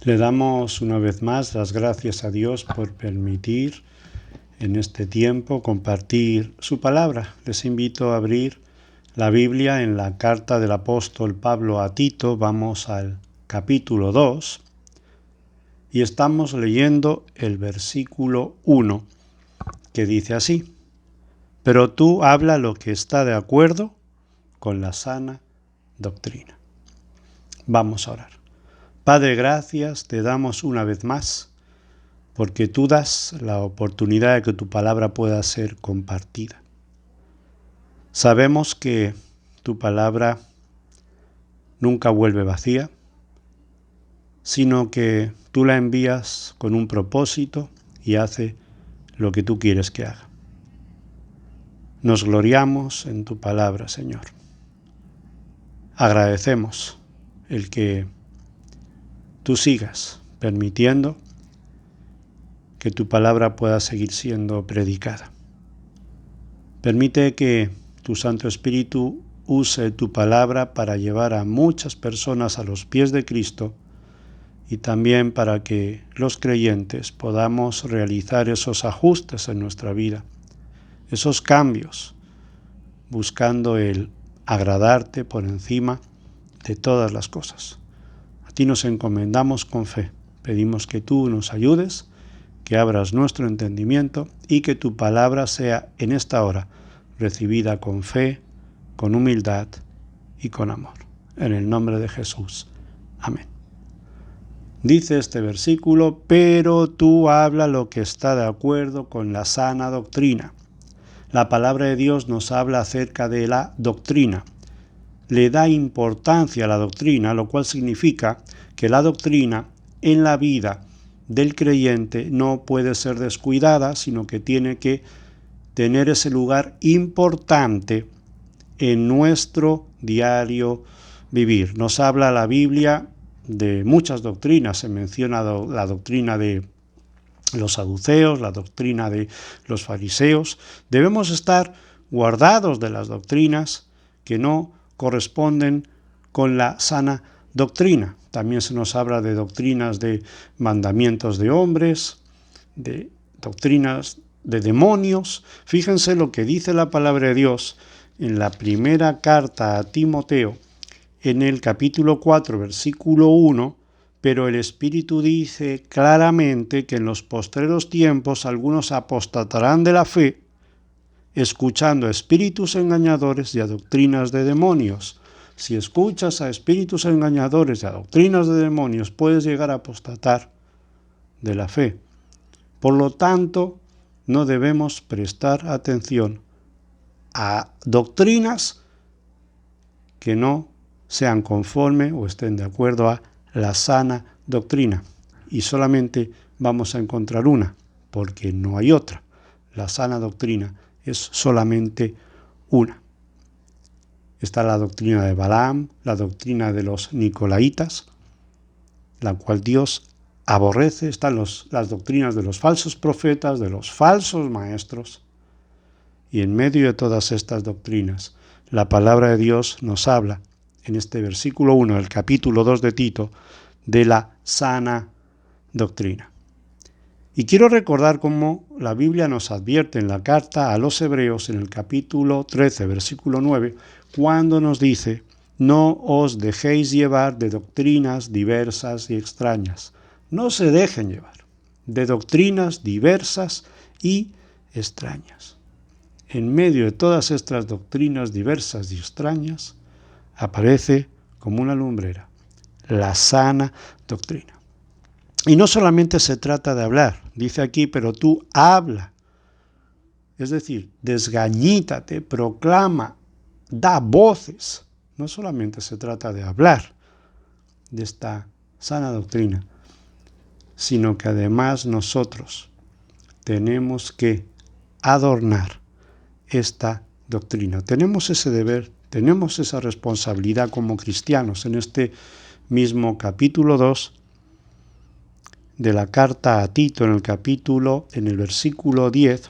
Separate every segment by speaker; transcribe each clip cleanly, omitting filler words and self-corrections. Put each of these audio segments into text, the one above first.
Speaker 1: Le damos una vez más las gracias a Dios por permitir en este tiempo compartir su palabra. Les invito a abrir la Biblia en la carta del apóstol Pablo a Tito. Vamos al capítulo 2 y estamos leyendo el versículo 1 que dice así: pero tú habla lo que está de acuerdo con la sana doctrina. Vamos a orar. Padre, gracias te damos una vez más porque tú das la oportunidad de que tu palabra pueda ser compartida. Sabemos que tu palabra nunca vuelve vacía, sino que tú la envías con un propósito y hace lo que tú quieres que haga. Nos gloriamos en tu palabra, Señor. Agradecemos el que tú sigas permitiendo que tu palabra pueda seguir siendo predicada. Permite que tu Santo Espíritu use tu palabra para llevar a muchas personas a los pies de Cristo y también para que los creyentes podamos realizar esos ajustes en nuestra vida, esos cambios, buscando el agradarte por encima de todas las cosas. A ti nos encomendamos con fe. Pedimos que tú nos ayudes, que abras nuestro entendimiento y que tu palabra sea en esta hora recibida con fe, con humildad y con amor. En el nombre de Jesús. Amén. Dice este versículo: pero tú habla lo que está de acuerdo con la sana doctrina. La palabra de Dios nos habla acerca de la doctrina. Le da importancia a la doctrina, lo cual significa que la doctrina en la vida del creyente no puede ser descuidada, sino que tiene que tener ese lugar importante en nuestro diario vivir. Nos habla la Biblia de muchas doctrinas. Se menciona la doctrina de los saduceos, la doctrina de los fariseos. Debemos estar guardados de las doctrinas que no corresponden con la sana doctrina. También se nos habla de doctrinas de mandamientos de hombres, de doctrinas de demonios. Fíjense lo que dice la palabra de Dios en la primera carta a Timoteo, en el capítulo 4, versículo 1, pero el Espíritu dice claramente que en los postreros tiempos algunos apostatarán de la fe, escuchando a espíritus engañadores y a doctrinas de demonios. Si escuchas a espíritus engañadores y a doctrinas de demonios, puedes llegar a apostatar de la fe. Por lo tanto, no debemos prestar atención a doctrinas que no sean conforme o estén de acuerdo a la sana doctrina. Y solamente vamos a encontrar una, porque no hay otra. La sana doctrina es solamente una. Está la doctrina de Balaam, la doctrina de los Nicolaitas, la cual Dios aborrece. Están las doctrinas de los falsos profetas, de los falsos maestros. Y en medio de todas estas doctrinas, la palabra de Dios nos habla, en este versículo 1 del capítulo 2 de Tito, de la sana doctrina. Y quiero recordar cómo la Biblia nos advierte en la carta a los Hebreos, en el capítulo 13, versículo 9, cuando nos dice: no os dejéis llevar de doctrinas diversas y extrañas. No se dejen llevar de doctrinas diversas y extrañas. En medio de todas estas doctrinas diversas y extrañas, aparece como una lumbrera la sana doctrina. Y no solamente se trata de hablar, dice aquí, pero tú habla. Es decir, desgañítate, proclama, da voces. No solamente se trata de hablar de esta sana doctrina, sino que además nosotros tenemos que adornar esta doctrina. Tenemos ese deber, tenemos esa responsabilidad como cristianos. En este mismo capítulo 2 de la carta a Tito, en el versículo 10,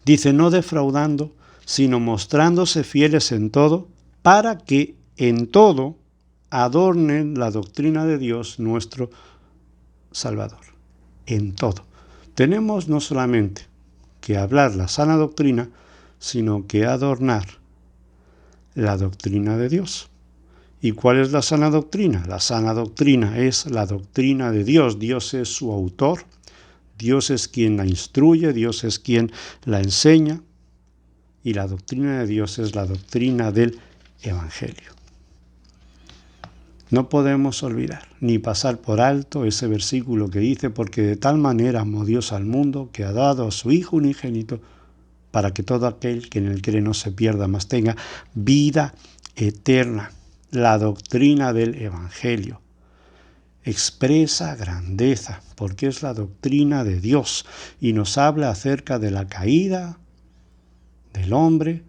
Speaker 1: dice: no defraudando, sino mostrándose fieles en todo, para que en todo adornen la doctrina de Dios, nuestro Salvador. En todo. Tenemos no solamente que hablar la sana doctrina, sino que adornar la doctrina de Dios. ¿Y cuál es la sana doctrina? La sana doctrina es la doctrina de Dios. Dios es su autor, Dios es quien la instruye, Dios es quien la enseña, y la doctrina de Dios es la doctrina del Evangelio. No podemos olvidar ni pasar por alto ese versículo que dice: porque de tal manera amó Dios al mundo que ha dado a su Hijo unigénito, para que todo aquel que en él cree no se pierda, mas tenga vida eterna. La doctrina del Evangelio expresa grandeza, porque es la doctrina de Dios y nos habla acerca de la caída del hombre,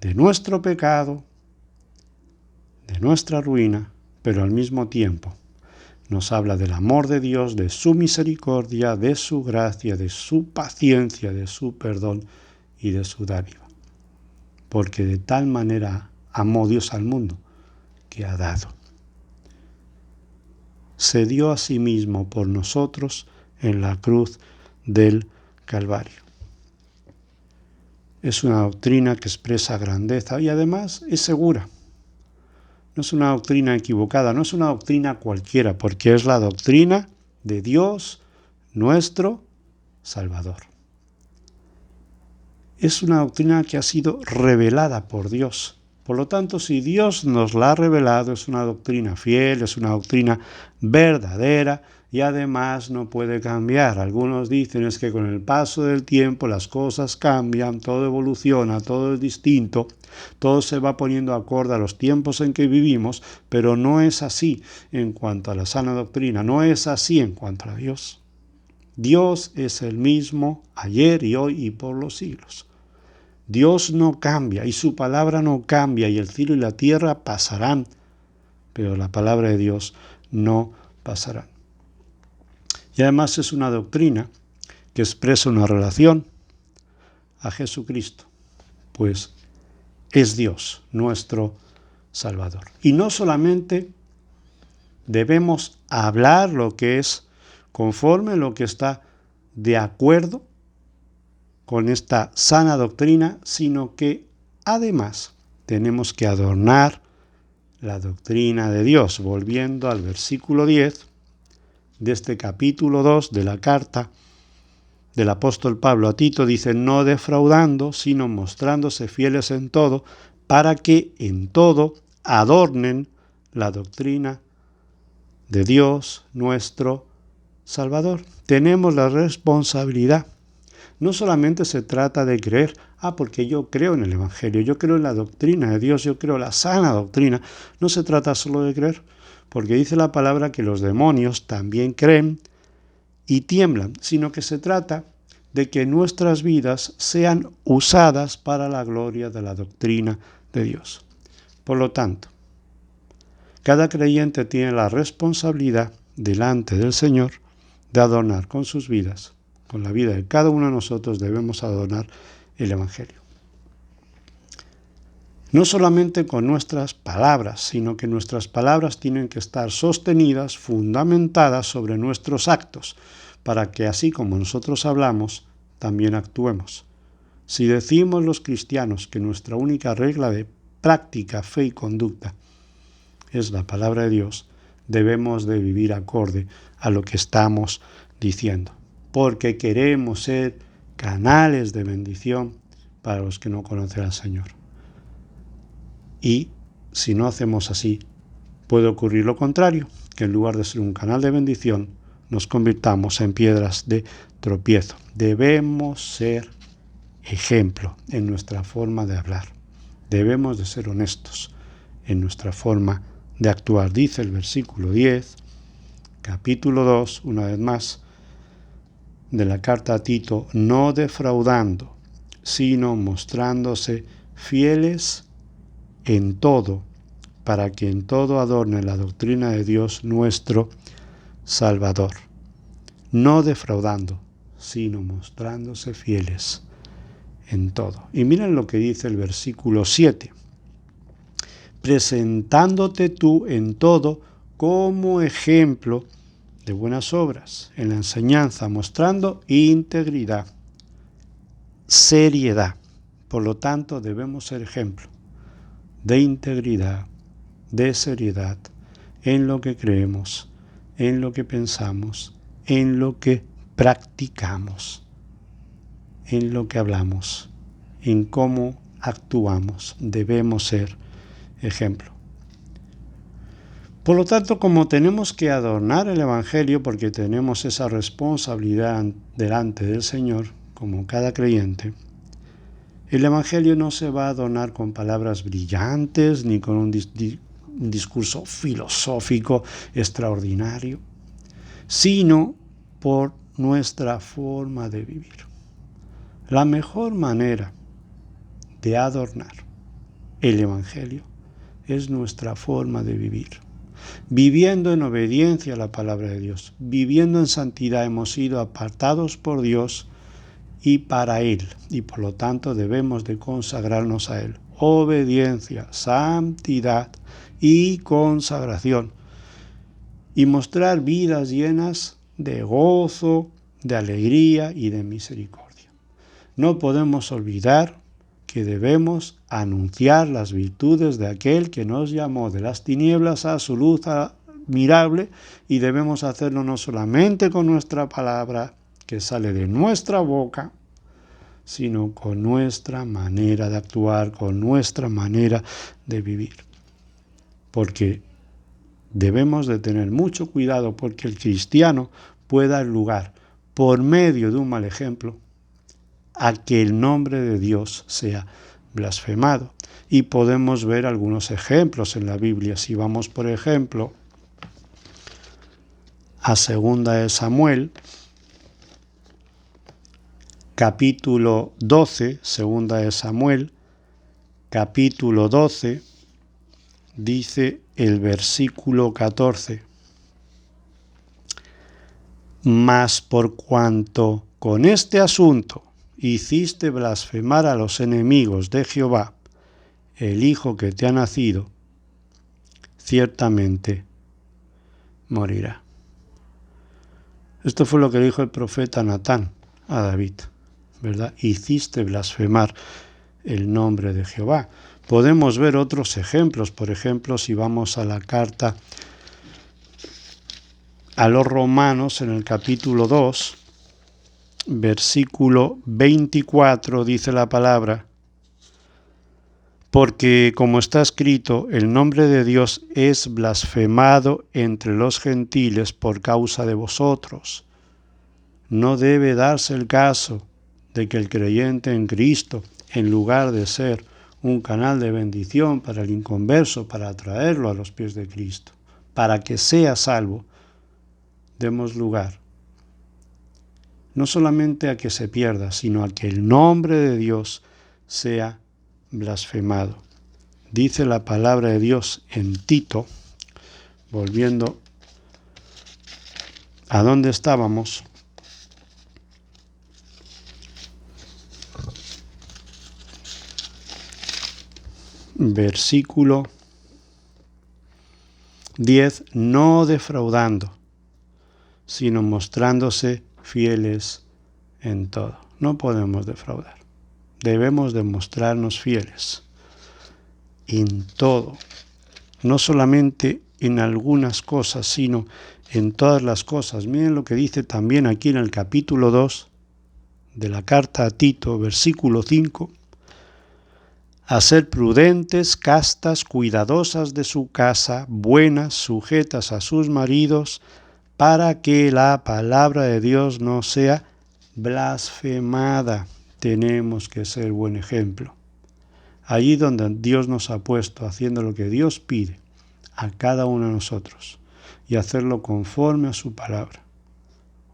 Speaker 1: de nuestro pecado, de nuestra ruina, pero al mismo tiempo nos habla del amor de Dios, de su misericordia, de su gracia, de su paciencia, de su perdón y de su dádiva. Porque de tal manera amó Dios al mundo que ha dado. Se dio a sí mismo por nosotros en la cruz del Calvario. Es una doctrina que expresa grandeza y además es segura. No es una doctrina equivocada, no es una doctrina cualquiera, porque es la doctrina de Dios, nuestro Salvador. Es una doctrina que ha sido revelada por Dios. Por lo tanto, si Dios nos la ha revelado, es una doctrina fiel, es una doctrina verdadera y además no puede cambiar. Algunos dicen es que con el paso del tiempo las cosas cambian, todo evoluciona, todo es distinto, todo se va poniendo acorde a los tiempos en que vivimos, pero no es así en cuanto a la sana doctrina, no es así en cuanto a Dios. Dios es el mismo ayer y hoy y por los siglos. Dios no cambia y su palabra no cambia, y el cielo y la tierra pasarán, pero la palabra de Dios no pasará. Y además es una doctrina que expresa una relación a Jesucristo, pues es Dios, nuestro Salvador. Y no solamente debemos hablar lo que es conforme, lo que está de acuerdo con esta sana doctrina, sino que además tenemos que adornar la doctrina de Dios. Volviendo al versículo 10 de este capítulo 2 de la carta del apóstol Pablo a Tito, dice: no defraudando, sino mostrándose fieles en todo, para que en todo adornen la doctrina de Dios, nuestro Salvador. Tenemos la responsabilidad. No solamente se trata de creer, porque yo creo en el Evangelio, yo creo en la doctrina de Dios, yo creo en la sana doctrina. No se trata solo de creer, porque dice la palabra que los demonios también creen y tiemblan, sino que se trata de que nuestras vidas sean usadas para la gloria de la doctrina de Dios. Por lo tanto, cada creyente tiene la responsabilidad delante del Señor de adornar con sus vidas, con la vida de cada uno de nosotros debemos adornar el Evangelio. No solamente con nuestras palabras, sino que nuestras palabras tienen que estar sostenidas, fundamentadas sobre nuestros actos, para que así como nosotros hablamos, también actuemos. Si decimos los cristianos que nuestra única regla de práctica, fe y conducta es la palabra de Dios, debemos de vivir acorde a lo que estamos diciendo, porque queremos ser canales de bendición para los que no conocen al Señor. Y si no hacemos así, puede ocurrir lo contrario, que en lugar de ser un canal de bendición, nos convirtamos en piedras de tropiezo. Debemos ser ejemplo en nuestra forma de hablar. Debemos de ser honestos en nuestra forma de actuar. Dice el versículo 10, capítulo 2, una vez más, de la carta a Tito: no defraudando, sino mostrándose fieles en todo, para que en todo adorne la doctrina de Dios nuestro Salvador. No defraudando, sino mostrándose fieles en todo. Y miren lo que dice el versículo 7. presentándote tú en todo como ejemplo de buenas obras, en la enseñanza, mostrando integridad, seriedad. Por lo tanto, debemos ser ejemplo de integridad, de seriedad, en lo que creemos, en lo que pensamos, en lo que practicamos, en lo que hablamos, en cómo actuamos. Debemos ser ejemplo. Por lo tanto, como tenemos que adornar el Evangelio, porque tenemos esa responsabilidad delante del Señor, como cada creyente, el Evangelio no se va a adornar con palabras brillantes, ni con un discurso filosófico extraordinario, sino por nuestra forma de vivir. La mejor manera de adornar el Evangelio es nuestra forma de vivir. Viviendo en obediencia a la palabra de Dios, viviendo en santidad, hemos sido apartados por Dios y para Él, y por lo tanto debemos de consagrarnos a Él. Obediencia, santidad y consagración. Y mostrar vidas llenas de gozo, de alegría y de misericordia. No podemos olvidar que debemos anunciar las virtudes de aquel que nos llamó de las tinieblas a su luz admirable, y debemos hacerlo no solamente con nuestra palabra que sale de nuestra boca, sino con nuestra manera de actuar, con nuestra manera de vivir. Porque debemos de tener mucho cuidado porque el cristiano puede dar lugar, por medio de un mal ejemplo, a que el nombre de Dios sea blasfemado. Y podemos ver algunos ejemplos en la Biblia. Si vamos, por ejemplo, a 2 de Samuel, capítulo 12, 2 de Samuel, capítulo 12, dice el versículo 14. Mas por cuanto con este asunto hiciste blasfemar a los enemigos de Jehová, el hijo que te ha nacido, ciertamente morirá. Esto fue lo que dijo el profeta Natán a David, ¿verdad? Hiciste blasfemar el nombre de Jehová. Podemos ver otros ejemplos. Por ejemplo, si vamos a la carta a los Romanos, en el capítulo 2, versículo 24, dice la palabra: porque como está escrito, el nombre de Dios es blasfemado entre los gentiles por causa de vosotros. No debe darse el caso de que el creyente en Cristo, en lugar de ser un canal de bendición para el inconverso, para atraerlo a los pies de Cristo, para que sea salvo, demos lugar no solamente a que se pierda, sino a que el nombre de Dios sea blasfemado. Dice la palabra de Dios en Tito, volviendo a donde estábamos, versículo 10, no defraudando, sino mostrándose fieles en todo. No podemos defraudar. Debemos demostrarnos fieles en todo, no solamente en algunas cosas, sino en todas las cosas. Miren lo que dice también aquí en el capítulo 2 de la carta a Tito, versículo 5. A ser prudentes, castas, cuidadosas de su casa, buenas, sujetas a sus maridos, para que la palabra de Dios no sea blasfemada. Tenemos que ser buen ejemplo. Allí donde Dios nos ha puesto, haciendo lo que Dios pide a cada uno de nosotros, y hacerlo conforme a su palabra.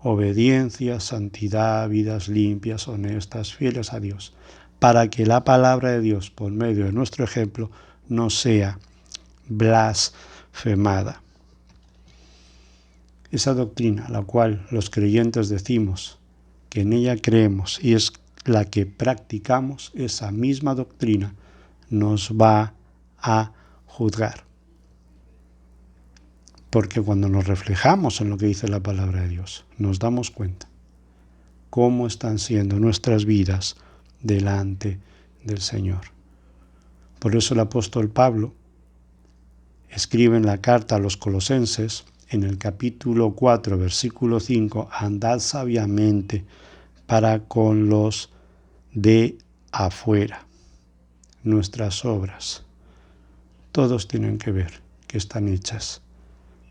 Speaker 1: Obediencia, santidad, vidas limpias, honestas, fieles a Dios, para que la palabra de Dios, por medio de nuestro ejemplo, no sea blasfemada. Esa doctrina, la cual los creyentes decimos que en ella creemos y es la que practicamos, esa misma doctrina nos va a juzgar. Porque cuando nos reflejamos en lo que dice la palabra de Dios, nos damos cuenta cómo están siendo nuestras vidas delante del Señor. Por eso el apóstol Pablo escribe en la carta a los Colosenses, en el capítulo 4, versículo 5, andad sabiamente para con los de afuera. Nuestras obras, todos tienen que ver que están hechas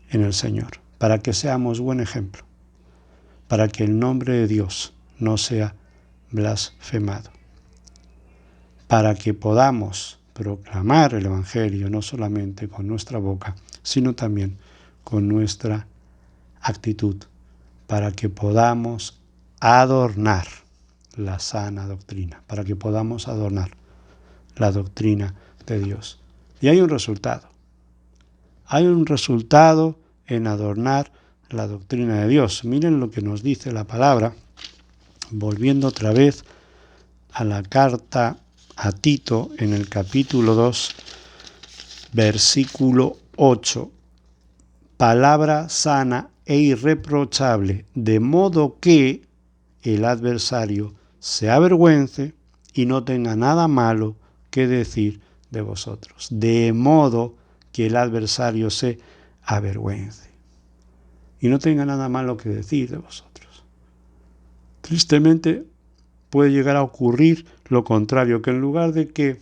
Speaker 1: en el Señor, para que seamos buen ejemplo, para que el nombre de Dios no sea blasfemado, para que podamos proclamar el Evangelio no solamente con nuestra boca, sino también con nuestra actitud, para que podamos adornar la sana doctrina, para que podamos adornar la doctrina de Dios. Y hay un resultado. Hay un resultado en adornar la doctrina de Dios. Miren lo que nos dice la palabra, volviendo otra vez a la carta a Tito en el capítulo 2, versículo 8. Palabra sana e irreprochable, de modo que el adversario se avergüence y no tenga nada malo que decir de vosotros. De modo que el adversario se avergüence y no tenga nada malo que decir de vosotros. Tristemente puede llegar a ocurrir lo contrario, que en lugar de que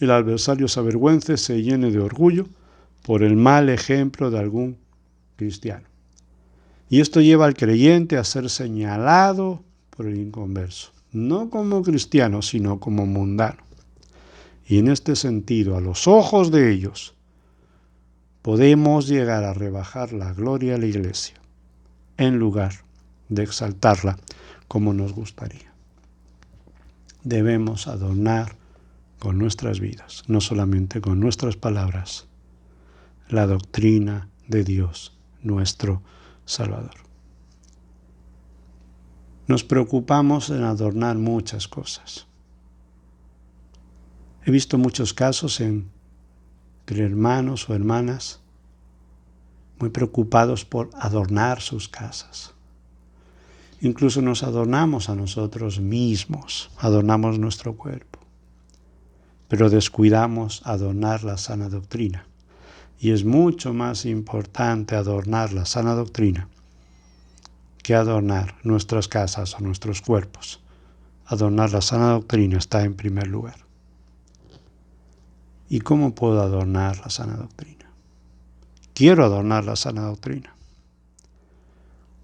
Speaker 1: el adversario se avergüence, se llene de orgullo por el mal ejemplo de algún cristiano. Y esto lleva al creyente a ser señalado por el inconverso, no como cristiano, sino como mundano. Y en este sentido, a los ojos de ellos, podemos llegar a rebajar la gloria de la Iglesia, en lugar de exaltarla como nos gustaría. Debemos adornar con nuestras vidas, no solamente con nuestras palabras, la doctrina de Dios, nuestro Salvador. Nos preocupamos en adornar muchas cosas. He visto muchos casos entre hermanos o hermanas muy preocupados por adornar sus casas. Incluso nos adornamos a nosotros mismos, adornamos nuestro cuerpo, pero descuidamos adornar la sana doctrina. Y es mucho más importante adornar la sana doctrina que adornar nuestras casas o nuestros cuerpos. Adornar la sana doctrina está en primer lugar. ¿Y cómo puedo adornar la sana doctrina? Quiero adornar la sana doctrina.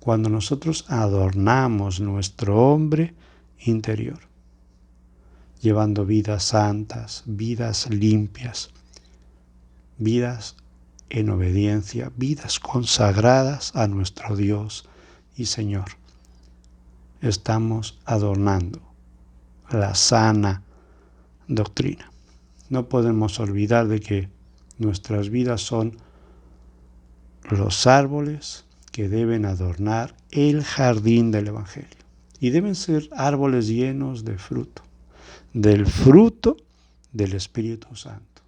Speaker 1: Cuando nosotros adornamos nuestro hombre interior, llevando vidas santas, vidas limpias, vidas en obediencia, vidas consagradas a nuestro Dios y Señor. Estamos adornando la sana doctrina. No podemos olvidar de que nuestras vidas son los árboles que deben adornar el jardín del Evangelio. Y deben ser árboles llenos de fruto, del fruto del Espíritu Santo.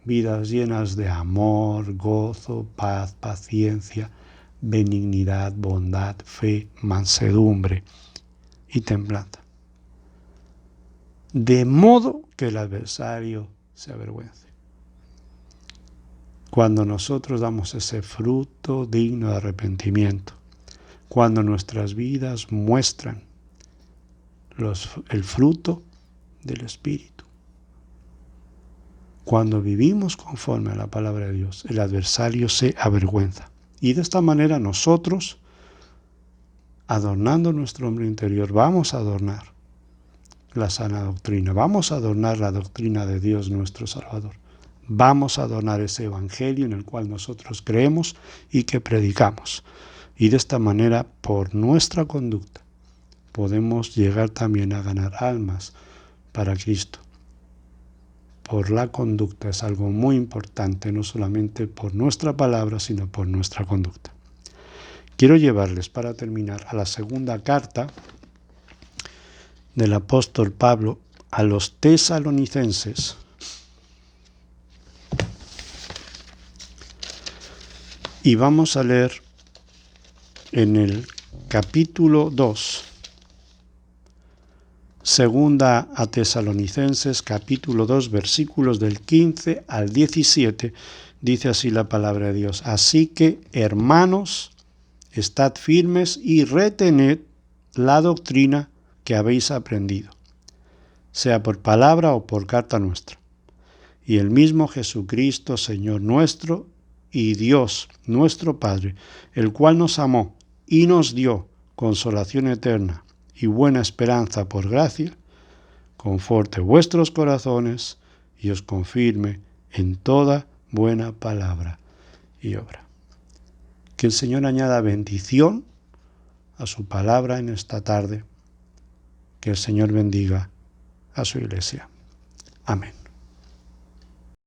Speaker 1: Vidas llenas de amor, gozo, paz, paciencia, benignidad, bondad, fe, mansedumbre y templanza. De modo que el adversario se avergüence. Cuando nosotros damos ese fruto digno de arrepentimiento, cuando nuestras vidas muestran el fruto del Espíritu, cuando vivimos conforme a la palabra de Dios, el adversario se avergüenza. Y de esta manera nosotros, adornando nuestro hombre interior, vamos a adornar la sana doctrina, vamos a adornar la doctrina de Dios nuestro Salvador. Vamos a adornar ese evangelio en el cual nosotros creemos y que predicamos. Y de esta manera, por nuestra conducta, podemos llegar también a ganar almas para Cristo. Por la conducta es algo muy importante, no solamente por nuestra palabra, sino por nuestra conducta. Quiero llevarles, para terminar, a la segunda carta del apóstol Pablo a los tesalonicenses, Y vamos a leer en el capítulo 2, segunda a Tesalonicenses, capítulo 2, versículos del 15 al 17, dice así la palabra de Dios. Así que, hermanos, estad firmes y retened la doctrina que habéis aprendido, sea por palabra o por carta nuestra. Y el mismo Jesucristo, Señor nuestro, y Dios nuestro Padre, el cual nos amó y nos dio consolación eterna y buena esperanza por gracia, conforte vuestros corazones y os confirme en toda buena palabra y obra. Que el Señor añada bendición a su palabra en esta tarde. Que el Señor bendiga a su iglesia. Amén.